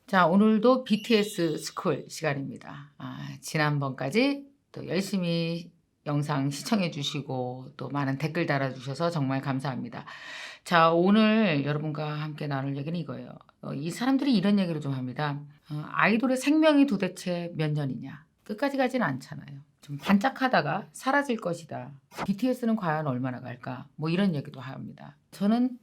자, 오늘도 BTS 스쿨 시간입니다. 지난번까지 또 열심히 영상 시청해 주시고 또 많은 댓글 달아주셔서 정말 감사합니다. 자, 오늘 여러분과 함께 나눌 얘기는 이거예요. 이 사람들이 이런 얘기를 좀 합니다. 아이돌의 생명이 도대체 몇 년이냐? 끝까지 가진 않잖아요. 좀 반짝하다가 사라질 것이다. BTS는 과연 얼마나 갈까? 뭐 이런 얘기도 합니다. 저는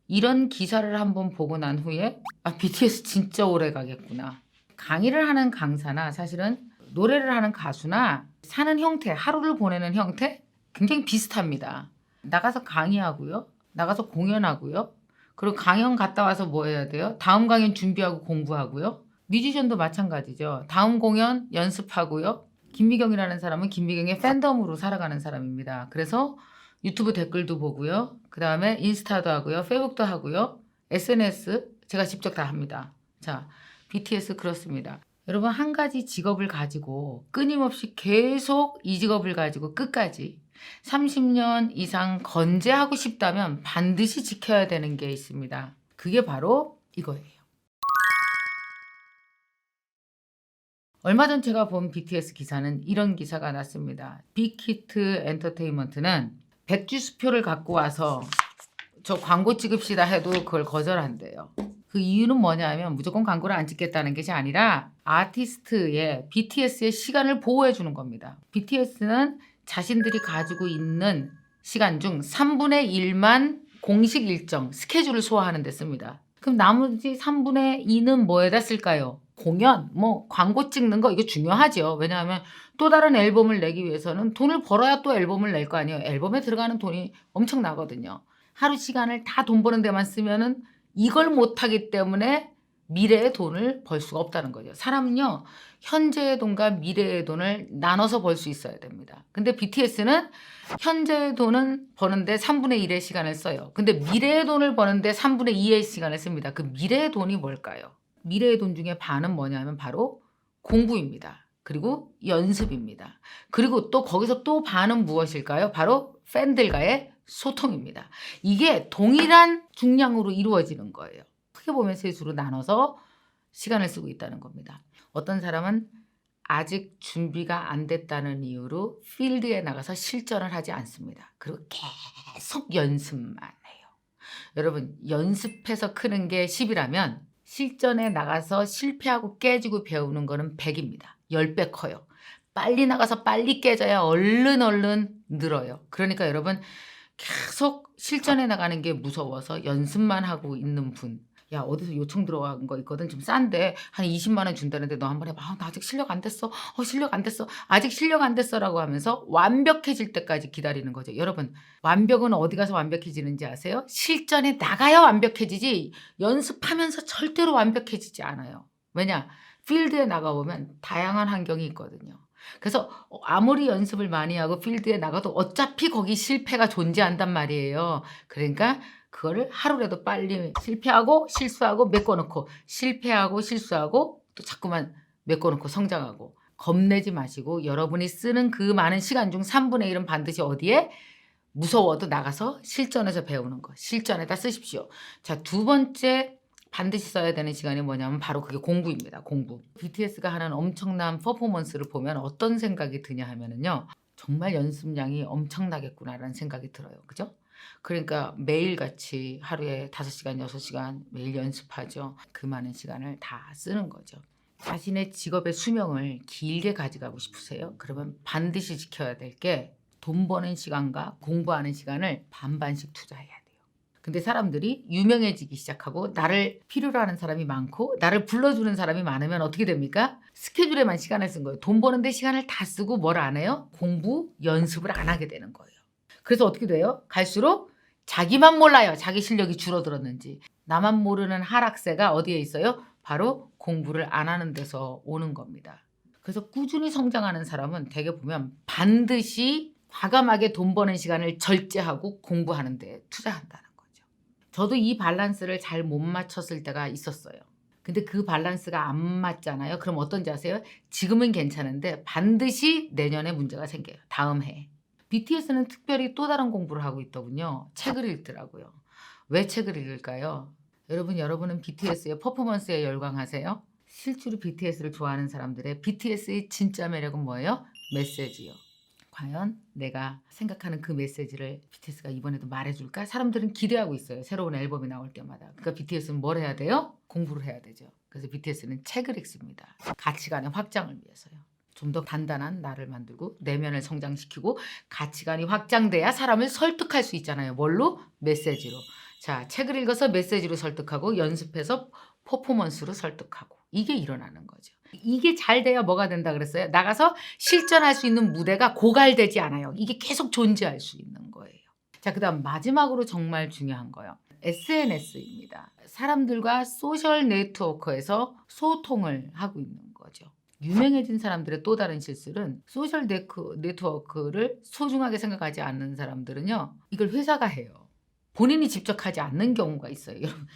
이런 기사를 한번 보고 난 후에 BTS 진짜 오래 가겠구나. 강의를 하는 강사나 사실은 노래를 하는 가수나 사는 형태, 하루를 보내는 형태 굉장히 비슷합니다. 나가서 강의하고요. 나가서 공연하고요. 그리고 강연 갔다 와서 뭐 해야 돼요? 다음 강연 준비하고 공부하고요. 뮤지션도 마찬가지죠. 다음 공연 연습하고요. 김미경이라는 사람은 김미경의 팬덤으로 살아가는 사람입니다. 그래서 유튜브 댓글도 보고요. 그 다음에 인스타도 하고요. 페이북도 하고요. SNS 제가 직접 다 합니다. 자, BTS 그렇습니다. 여러분 한 가지 직업을 가지고 끊임없이 계속 이 직업을 가지고 끝까지 30년 이상 건재하고 싶다면 반드시 지켜야 되는 게 있습니다. 그게 바로 이거예요. 얼마 전 제가 본 BTS 기사는 이런 기사가 났습니다. 빅히트 엔터테인먼트는 백주수표를 갖고 와서 저 광고 찍읍시다 해도 그걸 거절한대요. 그 이유는 뭐냐면 무조건 광고를 안 찍겠다는 것이 아니라 아티스트의 BTS의 시간을 보호해 주는 겁니다. BTS는 자신들이 가지고 있는 시간 중 3분의 1만 공식 일정, 스케줄을 소화하는 데 씁니다. 그럼 나머지 3분의 2는 뭐에다 쓸까요? 공연, 뭐 광고 찍는 거 이거 중요하죠. 왜냐하면 또 다른 앨범을 내기 위해서는 돈을 벌어야 또 앨범을 낼 거 아니에요. 앨범에 들어가는 돈이 엄청나거든요. 하루 시간을 다 돈 버는 데만 쓰면은 이걸 못하기 때문에 미래의 돈을 벌 수가 없다는 거죠. 사람은요, 현재의 돈과 미래의 돈을 나눠서 벌 수 있어야 됩니다. 근데 BTS는 현재의 돈은 버는데 3분의 1의 시간을 써요. 근데 미래의 돈을 버는데 3분의 2의 시간을 씁니다. 그 미래의 돈이 뭘까요? 미래의 돈 중에 반은 뭐냐면 바로 공부입니다. 그리고 연습입니다. 그리고 또 거기서 또 반은 무엇일까요? 바로 팬들과의 소통입니다. 이게 동일한 중량으로 이루어지는 거예요. 크게 보면 셋으로 나눠서 시간을 쓰고 있다는 겁니다. 어떤 사람은 아직 준비가 안 됐다는 이유로 필드에 나가서 실전을 하지 않습니다. 그리고 계속 연습만 해요. 여러분, 연습해서 크는 게 10이라면 실전에 나가서 실패하고 깨지고 배우는 거는 100입니다. 10배 커요. 빨리 나가서 빨리 깨져야 얼른 늘어요. 그러니까 여러분 계속 실전에 나가는 게 무서워서 연습만 하고 있는 분. 야, 어디서 요청 들어간 거 있거든. 좀 싼데 한 20만 원 준다는데 너 한번 해봐. 나 아직 실력 안 됐어. 실력 안 됐어. 아직 실력 안 됐어라고 하면서 완벽해질 때까지 기다리는 거죠. 여러분, 완벽은 어디 가서 완벽해지는지 아세요? 실전에 나가야 완벽해지지 연습하면서 절대로 완벽해지지 않아요. 왜냐? 필드에 나가보면 다양한 환경이 있거든요. 그래서 아무리 연습을 많이 하고 필드에 나가도 어차피 거기 실패가 존재한단 말이에요. 그러니까 그거를 하루라도 빨리 실패하고 실수하고 메꿔놓고 실패하고 실수하고 또 자꾸만 메꿔놓고 성장하고 겁내지 마시고 여러분이 쓰는 그 많은 시간 중 3분의 1은 반드시 어디에? 무서워도 나가서 실전에서 배우는 거. 실전에다 쓰십시오. 자, 두 번째 반드시 써야 되는 시간이 뭐냐면 바로 그게 공부입니다. 공부. BTS가 하는 엄청난 퍼포먼스를 보면 어떤 생각이 드냐 하면은요. 정말 연습량이 엄청나겠구나라는 생각이 들어요. 그죠? 그러니까 매일같이 하루에 5시간, 6시간 매일 연습하죠. 그 많은 시간을 다 쓰는 거죠. 자신의 직업의 수명을 길게 가져가고 싶으세요? 그러면 반드시 지켜야 될 게 돈 버는 시간과 공부하는 시간을 반반씩 투자해야 돼요. 근데 사람들이 유명해지기 시작하고 나를 필요로 하는 사람이 많고 나를 불러주는 사람이 많으면 어떻게 됩니까? 스케줄에만 시간을 쓴 거예요. 돈 버는데 시간을 다 쓰고 뭘 안 해요? 공부, 연습을 안 하게 되는 거예요. 그래서 어떻게 돼요? 갈수록 자기만 몰라요. 자기 실력이 줄어들었는지. 나만 모르는 하락세가 어디에 있어요? 바로 공부를 안 하는 데서 오는 겁니다. 그래서 꾸준히 성장하는 사람은 대개 보면 반드시 과감하게 돈 버는 시간을 절제하고 공부하는 데 투자한다는 거죠. 저도 이 밸런스를 잘 못 맞췄을 때가 있었어요. 근데 그 밸런스가 안 맞잖아요. 그럼 어떤지 아세요? 지금은 괜찮은데 반드시 내년에 문제가 생겨요. 다음 해에. BTS는 특별히 또 다른 공부를 하고 있더군요. 책을 읽더라고요. 왜 책을 읽을까요? 여러분은 BTS의 퍼포먼스에 열광하세요? 실제로 BTS를 좋아하는 사람들의 BTS의 진짜 매력은 뭐예요? 메시지요. 과연 내가 생각하는 그 메시지를 BTS가 이번에도 말해줄까? 사람들은 기대하고 있어요. 새로운 앨범이 나올 때마다. 그러니까 BTS는 뭘 해야 돼요? 공부를 해야 되죠. 그래서 BTS는 책을 읽습니다. 가치관의 확장을 위해서요. 좀 더 단단한 나를 만들고 내면을 성장시키고 가치관이 확장돼야 사람을 설득할 수 있잖아요. 뭘로? 메시지로. 자, 책을 읽어서 메시지로 설득하고 연습해서 퍼포먼스로 설득하고 이게 일어나는 거죠. 이게 잘 돼야 뭐가 된다 그랬어요? 나가서 실전할 수 있는 무대가 고갈되지 않아요. 이게 계속 존재할 수 있는 거예요. 자, 그다음 마지막으로 정말 중요한 거요. SNS입니다. 사람들과 소셜 네트워크에서 소통을 하고 있는 거죠. 유명해진 사람들의 또 다른 실수는 소셜 네트워크를 소중하게 생각하지 않는 사람들은요. 이걸 회사가 해요. 본인이 직접 하지 않는 경우가 있어요. 여러분,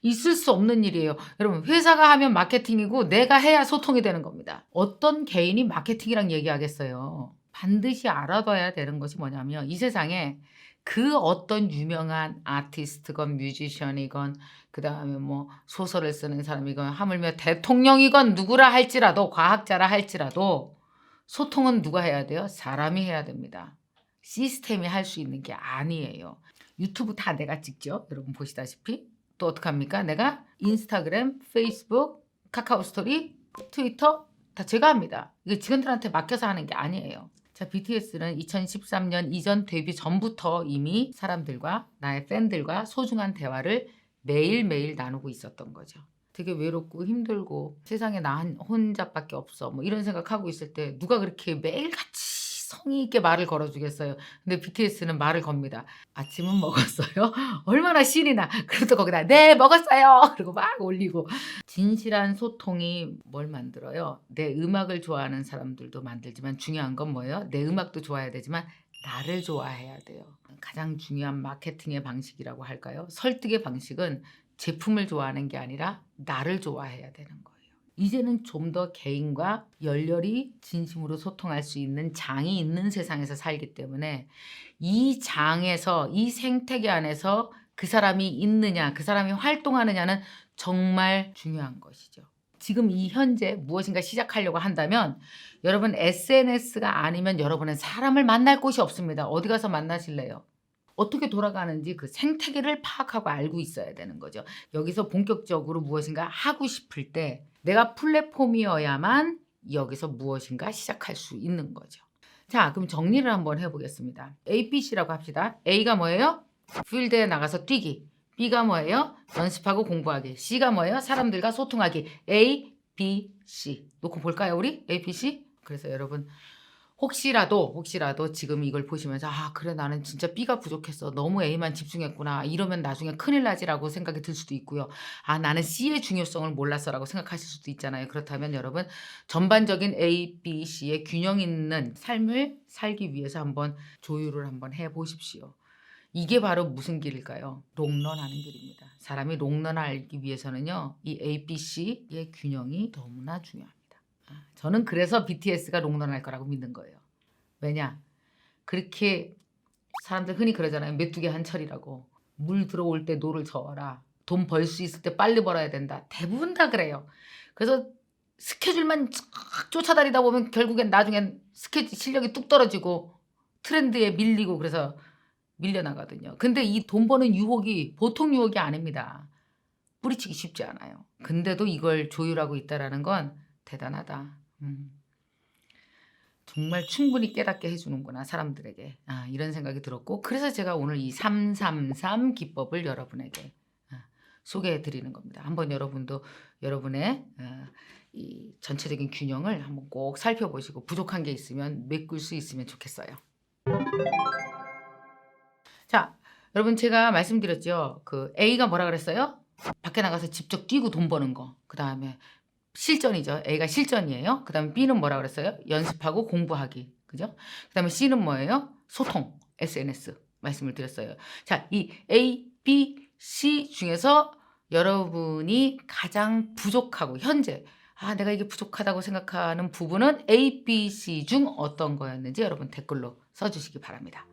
있을 수 없는 일이에요. 여러분, 회사가 하면 마케팅이고 내가 해야 소통이 되는 겁니다. 어떤 개인이 마케팅이랑 얘기하겠어요. 반드시 알아둬야 되는 것이 뭐냐면 이 세상에 그 어떤 유명한 아티스트건 뮤지션이건 그 다음에 뭐 소설을 쓰는 사람이건 하물며 대통령이건 누구라 할지라도 과학자라 할지라도 소통은 누가 해야 돼요? 사람이 해야 됩니다. 시스템이 할 수 있는 게 아니에요. 유튜브 다 내가 찍죠. 여러분 보시다시피. 또 어떡합니까? 내가 인스타그램, 페이스북, 카카오 스토리, 트위터 다 제가 합니다. 이게 직원들한테 맡겨서 하는 게 아니에요. 자, BTS는 2013년 이전 데뷔 전부터 이미 사람들과 나의 팬들과 소중한 대화를 매일매일 나누고 있었던 거죠. 되게 외롭고 힘들고 세상에 나 혼자밖에 없어 뭐 이런 생각하고 있을 때 누가 그렇게 매일같이 성의 있게 말을 걸어주겠어요. 근데 BTS는 말을 겁니다. 아침은 먹었어요? 얼마나 신이 나. 그래도 거기다 네 먹었어요. 그리고 막 올리고. 진실한 소통이 뭘 만들어요? 내 음악을 좋아하는 사람들도 만들지만 중요한 건 뭐예요? 내 음악도 좋아해야 되지만 나를 좋아해야 돼요. 가장 중요한 마케팅의 방식이라고 할까요? 설득의 방식은 제품을 좋아하는 게 아니라 나를 좋아해야 되는 거예요. 이제는 좀 더 개인과 열렬히 진심으로 소통할 수 있는 장이 있는 세상에서 살기 때문에 이 장에서 이 생태계 안에서 그 사람이 있느냐 그 사람이 활동하느냐는 정말 중요한 것이죠. 지금 이 현재 무엇인가 시작하려고 한다면 여러분 SNS가 아니면 여러분은 사람을 만날 곳이 없습니다. 어디 가서 만나실래요? 어떻게 돌아가는지 그 생태계를 파악하고 알고 있어야 되는 거죠. 여기서 본격적으로 무엇인가 하고 싶을 때 내가 플랫폼이어야만 여기서 무엇인가 시작할 수 있는 거죠. 자, 그럼 정리를 한번 해보겠습니다. ABC라고 합시다. A가 뭐예요? 필드에 나가서 뛰기. B가 뭐예요? 연습하고 공부하기. C가 뭐예요? 사람들과 소통하기. A, B, C. 놓고 볼까요, 우리? A, B, C? 그래서 여러분 혹시라도 지금 이걸 보시면서 아 그래 나는 진짜 B가 부족했어. 너무 A만 집중했구나. 이러면 나중에 큰일 나지라고 생각이 들 수도 있고요. 아 나는 C의 중요성을 몰랐어라고 생각하실 수도 있잖아요. 그렇다면 여러분 전반적인 A, B, C의 균형 있는 삶을 살기 위해서 한번 조율을 한번 해보십시오. 이게 바로 무슨 길일까요? 롱런하는 길입니다. 사람이 롱런하기 위해서는요. 이 A, B, C의 균형이 너무나 중요합니다. 저는 그래서 BTS가 롱런할 거라고 믿는 거예요. 왜냐? 그렇게 사람들 흔히 그러잖아요. 메뚜기 한철이라고. 물 들어올 때 노를 저어라. 돈 벌 수 있을 때 빨리 벌어야 된다. 대부분 다 그래요. 그래서 스케줄만 쫓아다니다 보면 결국엔 나중엔 스케줄 실력이 뚝 떨어지고 트렌드에 밀리고 그래서 밀려나거든요. 근데 이 돈 버는 유혹이 보통 유혹이 아닙니다. 뿌리치기 쉽지 않아요. 근데도 이걸 조율하고 있다는 건 대단하다. 정말 충분히 깨닫게 해주는구나 사람들에게. 이런 생각이 들었고 그래서 제가 오늘 이 333 기법을 여러분에게 소개해 드리는 겁니다. 한번 여러분도 여러분의 이 전체적인 균형을 한번 꼭 살펴보시고 부족한 게 있으면 메꿀 수 있으면 좋겠어요. 자, 여러분 제가 말씀드렸죠. 그 A가 뭐라 그랬어요? 밖에 나가서 직접 뛰고 돈 버는 거. 그 다음에 실전이죠. A가 실전이에요. 그 다음에 B는 뭐라 그랬어요? 연습하고 공부하기. 그죠? 그 다음에 C는 뭐예요? 소통. SNS. 말씀을 드렸어요. 자, 이 A, B, C 중에서 여러분이 가장 부족하고 현재 내가 이게 부족하다고 생각하는 부분은 A, B, C 중 어떤 거였는지 여러분 댓글로 써주시기 바랍니다.